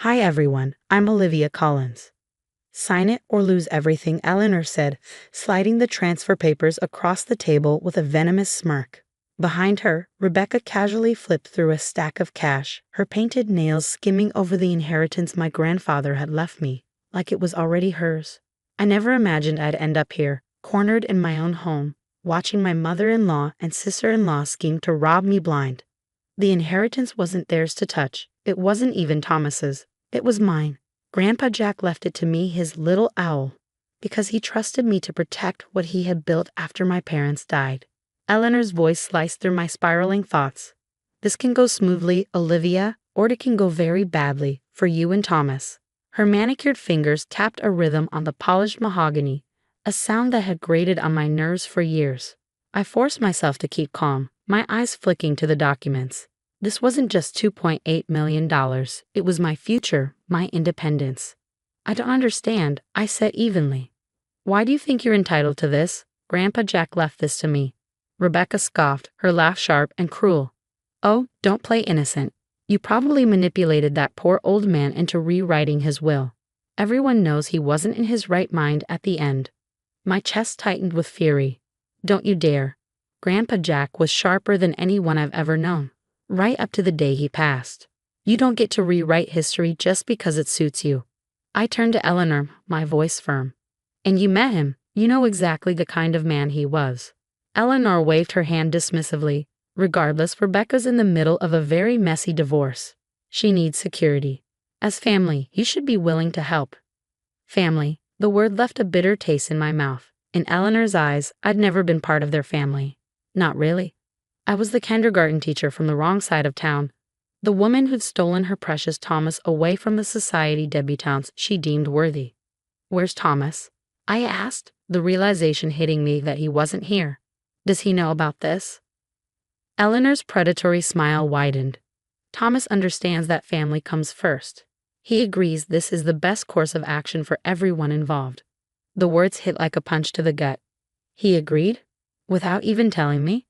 Hi everyone, I'm Olivia Collins. Sign it or lose everything, Eleanor said, sliding the transfer papers across the table with a venomous smirk. Behind her, Rebecca casually flipped through a stack of cash, her painted nails skimming over the inheritance my grandfather had left me, like it was already hers. I never imagined I'd end up here, cornered in my own home, watching my mother-in-law and sister-in-law scheme to rob me blind. The inheritance wasn't theirs to touch. It wasn't even Thomas's. It was mine. Grandpa Jack left it to me, his little owl, because he trusted me to protect what he had built after my parents died. Eleanor's voice sliced through my spiraling thoughts. This can go smoothly, Olivia, or it can go very badly, for you and Thomas. Her manicured fingers tapped a rhythm on the polished mahogany, a sound that had grated on my nerves for years. I forced myself to keep calm, my eyes flicking to the documents. This wasn't just $2.8 million. It was my future, my independence. I don't understand, I said evenly. Why do you think you're entitled to this? Grandpa Jack left this to me. Rebecca scoffed, her laugh sharp and cruel. Oh, don't play innocent. You probably manipulated that poor old man into rewriting his will. Everyone knows he wasn't in his right mind at the end. My chest tightened with fury. Don't you dare. Grandpa Jack was sharper than anyone I've ever known. Right up to the day he passed. You don't get to rewrite history just because it suits you. I turned to Eleanor, my voice firm. And you met him. You know exactly the kind of man he was. Eleanor waved her hand dismissively. Regardless, Rebecca's in the middle of a very messy divorce. She needs security. As family, you should be willing to help. Family. The word left a bitter taste in my mouth. In Eleanor's eyes, I'd never been part of their family. Not really. I was the kindergarten teacher from the wrong side of town, the woman who'd stolen her precious Thomas away from the society debutantes she deemed worthy. Where's Thomas? I asked, the realization hitting me that he wasn't here. Does he know about this? Eleanor's predatory smile widened. Thomas understands that family comes first. He agrees this is the best course of action for everyone involved. The words hit like a punch to the gut. He agreed? Without even telling me?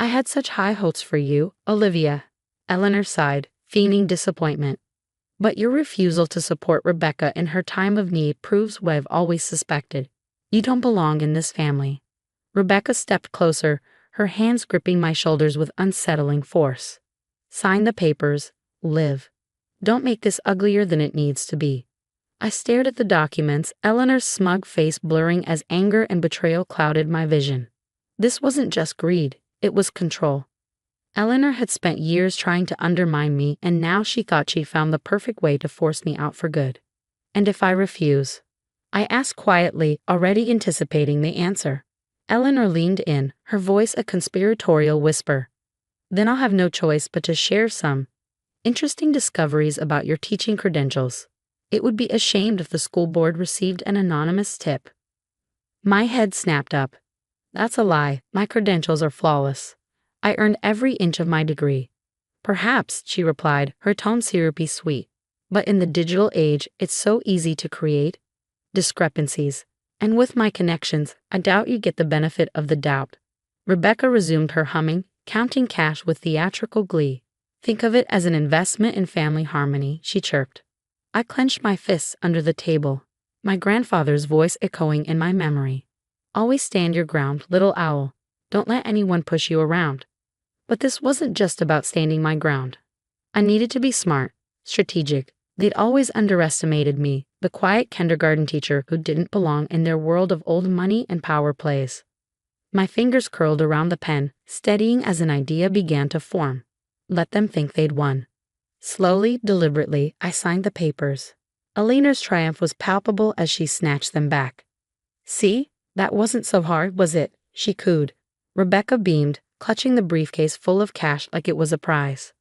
I had such high hopes for you, Olivia. Eleanor sighed, feigning disappointment. But your refusal to support Rebecca in her time of need proves what I've always suspected. You don't belong in this family. Rebecca stepped closer, her hands gripping my shoulders with unsettling force. Sign the papers. Live. Don't make this uglier than it needs to be. I stared at the documents, Eleanor's smug face blurring as anger and betrayal clouded my vision. This wasn't just greed. It was control. Eleanor had spent years trying to undermine me, and now she thought she found the perfect way to force me out for good. And if I refuse? I asked quietly, already anticipating the answer. Eleanor leaned in, her voice a conspiratorial whisper. Then I'll have no choice but to share some interesting discoveries about your teaching credentials. It would be ashamed if the school board received an anonymous tip. My head snapped up. That's a lie. My credentials are flawless. I earned every inch of my degree. Perhaps, she replied, her tone syrupy sweet. But in the digital age, it's so easy to create discrepancies. And with my connections, I doubt you get the benefit of the doubt. Rebecca resumed her humming, counting cash with theatrical glee. Think of it as an investment in family harmony, she chirped. I clenched my fists under the table, my grandfather's voice echoing in my memory. Always stand your ground, little owl. Don't let anyone push you around. But this wasn't just about standing my ground. I needed to be smart, strategic. They'd always underestimated me, the quiet kindergarten teacher who didn't belong in their world of old money and power plays. My fingers curled around the pen, steadying as an idea began to form. Let them think they'd won. Slowly, deliberately, I signed the papers. Eleanor's triumph was palpable as she snatched them back. See? That wasn't so hard, was it? She cooed. Rebecca beamed, clutching the briefcase full of cash like it was a prize.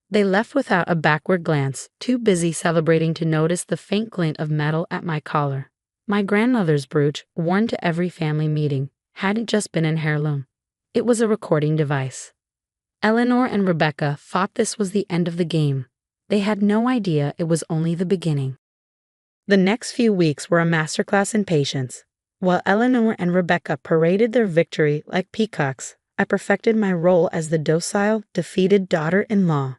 They left without a backward glance, too busy celebrating to notice the faint glint of metal at my collar. My grandmother's brooch, worn to every family meeting, hadn't just been an heirloom. It was a recording device. Eleanor and Rebecca thought this was the end of the game. They had no idea it was only the beginning. The next few weeks were a masterclass in patience. While Eleanor and Rebecca paraded their victory like peacocks, I perfected my role as the docile, defeated daughter-in-law.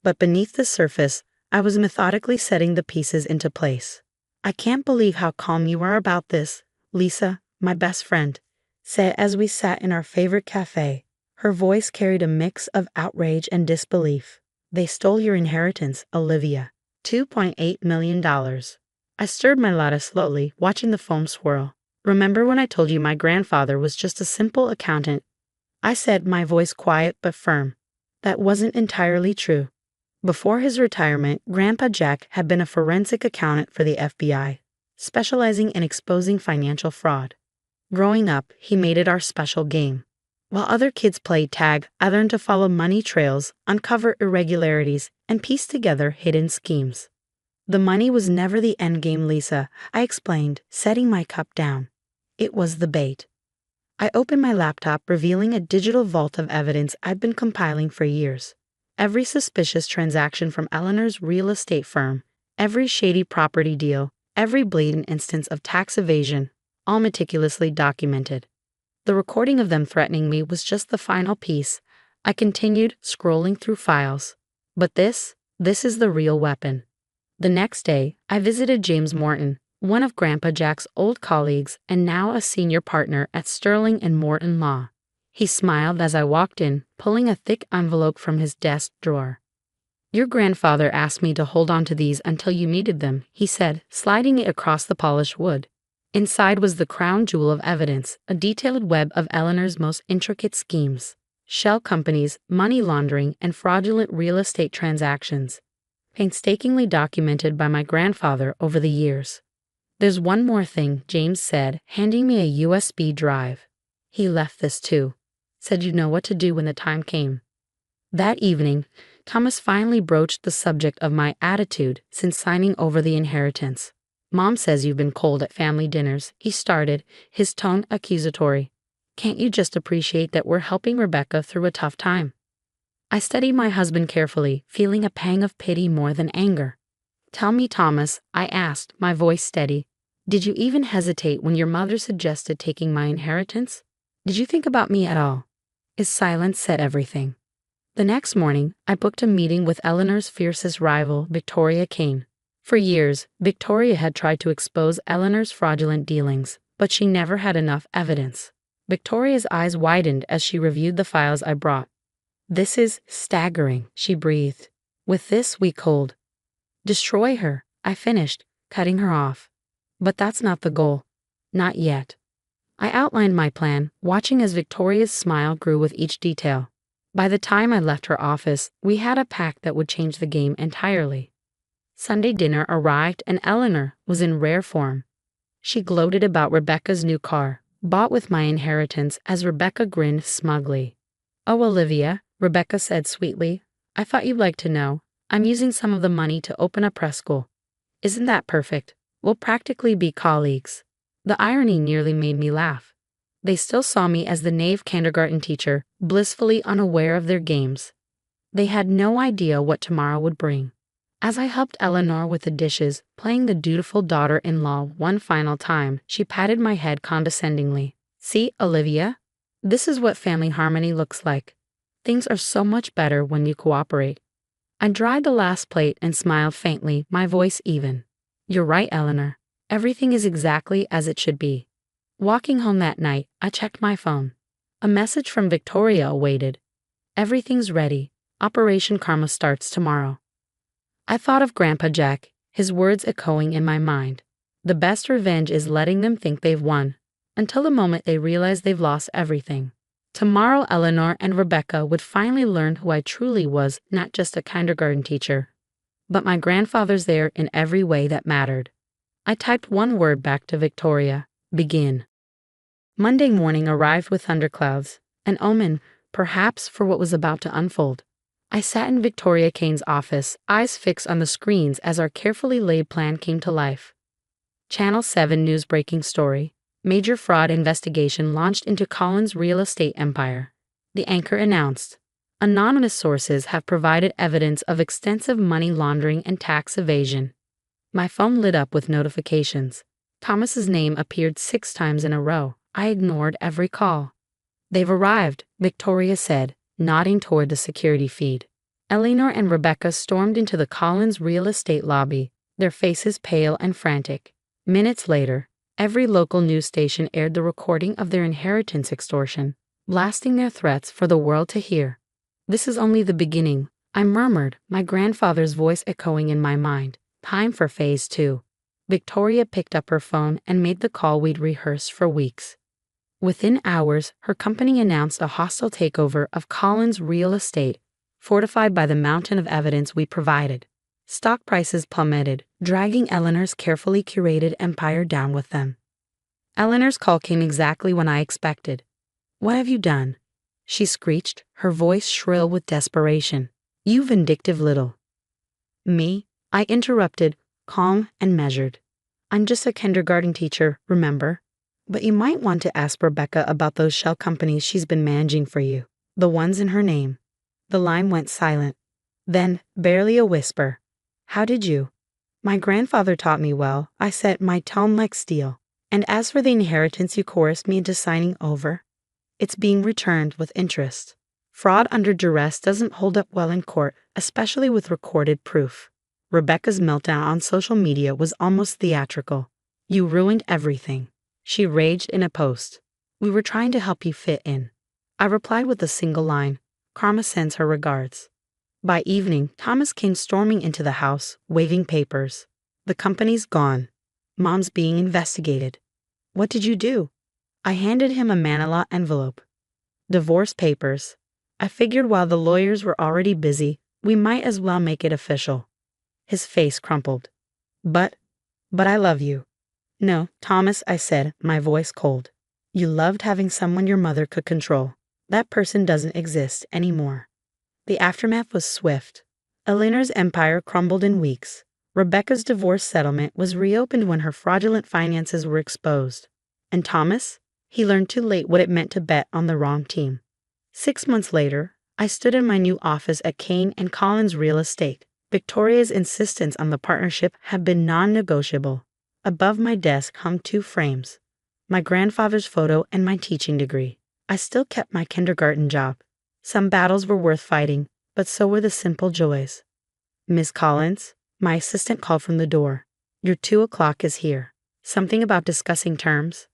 But beneath the surface, I was methodically setting the pieces into place. I can't believe how calm you are about this, Lisa, my best friend, said as we sat in our favorite cafe. Her voice carried a mix of outrage and disbelief. They stole your inheritance, Olivia. $2.8 million. I stirred my latte slowly, watching the foam swirl. Remember when I told you my grandfather was just a simple accountant? I said, my voice quiet but firm. That wasn't entirely true. Before his retirement, Grandpa Jack had been a forensic accountant for the FBI, specializing in exposing financial fraud. Growing up, he made it our special game. While other kids played tag, I learned to follow money trails, uncover irregularities, and piece together hidden schemes. The money was never the endgame, Lisa, I explained, setting my cup down. It was the bait. I opened my laptop, revealing a digital vault of evidence I'd been compiling for years. Every suspicious transaction from Eleanor's real estate firm, every shady property deal, every blatant instance of tax evasion, all meticulously documented. The recording of them threatening me was just the final piece. I continued scrolling through files. But this is the real weapon. The next day, I visited James Morton, one of Grandpa Jack's old colleagues and now a senior partner at Sterling and Morton Law. He smiled as I walked in, pulling a thick envelope from his desk drawer. Your grandfather asked me to hold on to these until you needed them, he said, sliding it across the polished wood. Inside was the crown jewel of evidence, a detailed web of Eleanor's most intricate schemes. Shell companies, money laundering, and fraudulent real estate transactions, painstakingly documented by my grandfather over the years. There's one more thing, James said, handing me a USB drive. He left this too. Said you'd know what to do when the time came. That evening, Thomas finally broached the subject of my attitude since signing over the inheritance. Mom says you've been cold at family dinners, he started, his tone accusatory. Can't you just appreciate that we're helping Rebecca through a tough time? I studied my husband carefully, feeling a pang of pity more than anger. Tell me, Thomas, I asked, my voice steady. Did you even hesitate when your mother suggested taking my inheritance? Did you think about me at all? His silence said everything. The next morning, I booked a meeting with Eleanor's fiercest rival, Victoria Kane. For years, Victoria had tried to expose Eleanor's fraudulent dealings, but she never had enough evidence. Victoria's eyes widened as she reviewed the files I brought. This is staggering, she breathed. With this, we cold. Destroy her, I finished, cutting her off. But that's not the goal. Not yet. I outlined my plan, watching as Victoria's smile grew with each detail. By the time I left her office, we had a pact that would change the game entirely. Sunday dinner arrived and Eleanor was in rare form. She gloated about Rebecca's new car, bought with my inheritance, as Rebecca grinned smugly. Oh, Olivia, Rebecca said sweetly, I thought you'd like to know. I'm using some of the money to open a press school. Isn't that perfect? We'll practically be colleagues. The irony nearly made me laugh. They still saw me as the naive kindergarten teacher, blissfully unaware of their games. They had no idea what tomorrow would bring. As I helped Eleanor with the dishes, playing the dutiful daughter-in-law one final time, she patted my head condescendingly. See, Olivia? This is what family harmony looks like. Things are so much better when you cooperate. I dried the last plate and smiled faintly, my voice even. You're right, Eleanor. Everything is exactly as it should be. Walking home that night, I checked my phone. A message from Victoria awaited. Everything's ready. Operation Karma starts tomorrow. I thought of Grandpa Jack, his words echoing in my mind. The best revenge is letting them think they've won, until the moment they realize they've lost everything. Tomorrow, Eleanor and Rebecca would finally learn who I truly was, not just a kindergarten teacher, but my grandfather's there in every way that mattered. I typed one word back to Victoria: begin. Monday morning arrived with thunderclouds, an omen, perhaps, for what was about to unfold. I sat in Victoria Kane's office, eyes fixed on the screens as our carefully laid plan came to life. Channel 7 news breaking story. Major fraud investigation launched into Collins' real estate empire. The anchor announced. Anonymous sources have provided evidence of extensive money laundering and tax evasion. My phone lit up with notifications. Thomas's name appeared 6 times in a row. I ignored every call. They've arrived, Victoria said, nodding toward the security feed. Eleanor and Rebecca stormed into the Collins real estate lobby, their faces pale and frantic. Minutes later, every local news station aired the recording of their inheritance extortion, blasting their threats for the world to hear. "This is only the beginning," I murmured, my grandfather's voice echoing in my mind. "Time for phase 2. Victoria picked up her phone and made the call we'd rehearsed for weeks. Within hours, her company announced a hostile takeover of Collins real estate, fortified by the mountain of evidence we provided. Stock prices plummeted, dragging Eleanor's carefully curated empire down with them. Eleanor's call came exactly when I expected. "What have you done?" she screeched, her voice shrill with desperation. "You vindictive little—" "Me?" I interrupted, calm and measured. "I'm just a kindergarten teacher, remember? But you might want to ask Rebecca about those shell companies she's been managing for you, the ones in her name." The line went silent. Then, barely a whisper, "How did you?" "My grandfather taught me well," I said, my tone like steel. "And as for the inheritance you coerced me into signing over, it's being returned with interest. Fraud under duress doesn't hold up well in court, especially with recorded proof." Rebecca's meltdown on social media was almost theatrical. "You ruined everything," she raged in a post. "We were trying to help you fit in." I replied with a single line, "Karma sends her regards." By evening, Thomas came storming into the house, waving papers. "The company's gone. Mom's being investigated." "What did you do?" I handed him a manila envelope. "Divorce papers." I figured while the lawyers were already busy, we might as well make it official. His face crumpled. But I love you." "No, Thomas," I said, my voice cold. "You loved having someone your mother could control. That person doesn't exist anymore." The aftermath was swift. Eleanor's empire crumbled in weeks. Rebecca's divorce settlement was reopened when her fraudulent finances were exposed. And Thomas? He learned too late what it meant to bet on the wrong team. 6 months later, I stood in my new office at Kane and Collins Real Estate. Victoria's insistence on the partnership had been non-negotiable. Above my desk hung 2 frames, my grandfather's photo and my teaching degree. I still kept my kindergarten job. Some battles were worth fighting, but so were the simple joys. "Miss Collins," my assistant called from the door. "Your 2 o'clock is here." "Something about discussing terms?"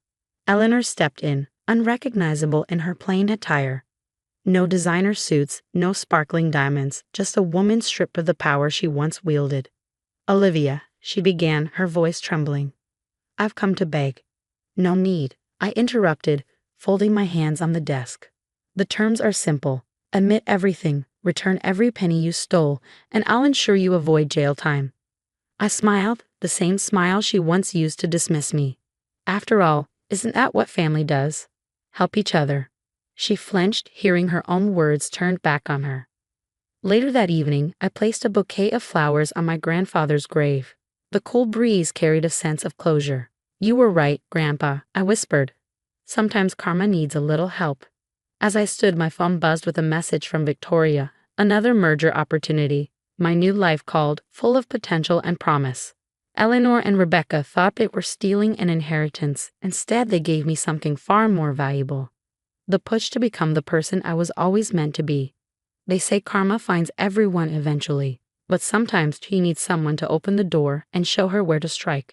Eleanor stepped in, unrecognizable in her plain attire. No designer suits, no sparkling diamonds, just a woman stripped of the power she once wielded. "Olivia," she began, her voice trembling. "I've come to beg." "No need," I interrupted, folding my hands on the desk. "The terms are simple. Admit everything, return every penny you stole, and I'll ensure you avoid jail time." I smiled, the same smile she once used to dismiss me. After all, isn't that what family does? Help each other. She flinched, hearing her own words turned back on her. Later that evening, I placed a bouquet of flowers on my grandfather's grave. The cool breeze carried a sense of closure. "You were right, Grandpa," I whispered. "Sometimes karma needs a little help." As I stood, my phone buzzed with a message from Victoria, another merger opportunity. My new life called, full of potential and promise. Eleanor and Rebecca thought they were stealing an inheritance. Instead, they gave me something far more valuable. The push to become the person I was always meant to be. They say karma finds everyone eventually, but sometimes she needs someone to open the door and show her where to strike.